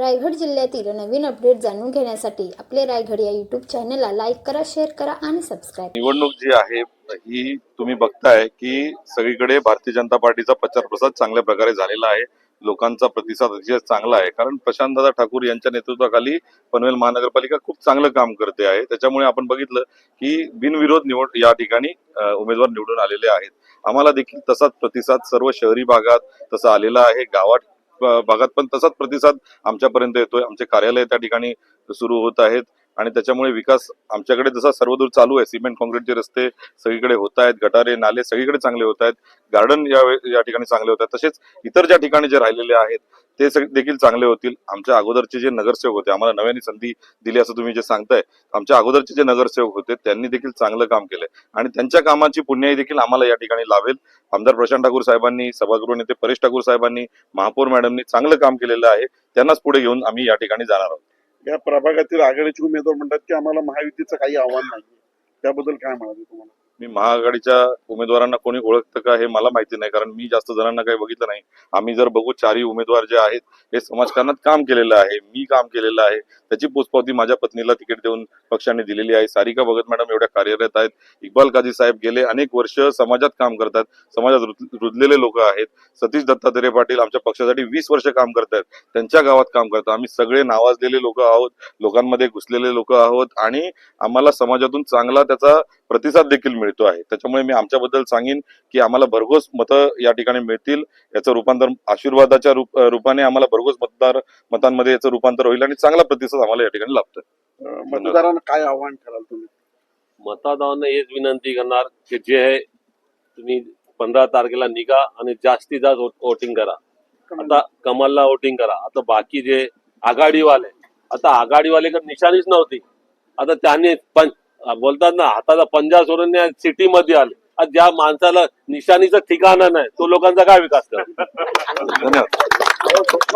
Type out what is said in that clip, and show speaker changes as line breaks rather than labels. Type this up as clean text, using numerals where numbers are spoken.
रायगड जिल्ह्यातील नवीन अपडेट जाणून घेण्यासाठी आपले रायगड या यूट्यूब चॅनलला लाईक करा, शेअर करा आणि सबस्क्राईब.
निवडणूक जी आहे ही तुम्ही बघताय की सगळीकडे भारतीय जनता पार्टीचा प्रचार प्रसार चांगल्या प्रकारे झालेला आहे. लोकांचा प्रतिसाद अतिशय चांगला आहे, कारण प्रशांतदादा ठाकूर यांच्या नेतृत्वाखाली पनवेल महानगरपालिका खूप चांगलं काम करते आहे. त्याच्यामुळे आपण बघितलं की बिनविरोध निवड या ठिकाणी उमेदवार निवडून आलेले आहेत. आम्हाला देखील तसाच प्रतिसाद सर्व शहरी भागात तसा आलेला आहे, गावात भागात पण तसाच प्रतिसाद आमच्यापर्यंत येतोय. आमचे कार्यालय त्या ठिकाणी सुरू होत आहेत आणि त्याच्यामुळे विकास आमच्याकडे जसा सर्वदूर चालू आहे. सिमेंट काँक्रीटचे रस्ते सगळीकडे होत आहेत, गटारे नाले सगळीकडे चांगले होत आहेत, गार्डन या ठिकाणी चांगले होत आहेत. तसेच इतर ज्या ठिकाणी जे राहिलेले आहेत ते देखील चांगले होतील. आमच्या अगोदरचे जे नगरसेवक होते, आम्हाला नव्याने संधी दिली असं तुम्ही जे सांगताय, आमच्या अगोदरचे जे नगरसेवक होते त्यांनी देखील चांगलं काम केलंय आणि त्यांच्या कामाची पुण्याई देखील आम्हाला या ठिकाणी लाभेल. आमदार प्रशांत ठाकूर साहेबांनी, सभागृह नेते परेश ठाकूर साहेबांनी, महापौर मॅडमनी चांगलं काम केलेलं आहे. त्यांनाच पुढे घेऊन आम्ही या ठिकाणी जाणार आहोत.
या प्रभागातील आघाडीचे उमेदवार म्हणतात की आम्हाला महायुतीचं काही आव्हान नाही, त्याबद्दल काय म्हणाले तुम्हाला?
मी महाआघाडीच्या उमेदवारांना कोणी ओळखतं का हे मला माहिती नाही, कारण मी जास्त जणांना काही बघितलं नाही. आम्ही जर बघू, चारही उमेदवार जे आहेत हे समाजकारणात काम केलेलं आहे, मी काम केलेलं आहे. त्याची पोचपावती माझ्या पत्नीला तिकीट देऊन पक्षाने दिलेली आहे. सारिका भगत मॅडम एवढ्या कार्यरत आहेत. इक्बाल काझी साहेब गेले अनेक वर्ष समाजात काम करतात, समाजात रुजलेले लोक आहेत. सतीश दत्तात्रय पाटील आमच्या पक्षासाठी 20 वर्ष काम करतात, त्यांच्या गावात काम करतात. आम्ही सगळे नावाजलेले लोक आहोत, लोकांमध्ये घुसलेले लोक आहोत आणि आम्हाला समाजातून चांगला त्याचा प्रतिसाद देखील मिळतो आहे. त्याच्यामुळे मी आमच्याबद्दल सांगेन की आम्हाला भरघोस मतं या ठिकाणी मिळतील. याचं रूपांतर आशीर्वादाच्या रूपाने आम्हाला भरघोस मतांमध्ये याचं रूपांतर होईल आणि चांगला प्रतिसाद आम्हाला या ठिकाणी लाभतोय.
मतदारांना काय आव्हान कराल तुम्ही?
मतदारांना हेच विनंती करणार की जे आहे तुम्ही 15 तारखेला निघा आणि जास्तीत जास्त वोटिंग करा. आता कमलला वोटिंग करा. आता बाकी जे आघाडीवाले, आता आघाडीवालेकडे निशाणीच नव्हती. आता त्यांनी बोलतात ना, हाताला पंजा सोडून सिटी मध्ये आले. आज ज्या माणसाला निशाणीचं ठिकाणं नाही तो लोकांचा काय विकास करा.
धन्यवाद.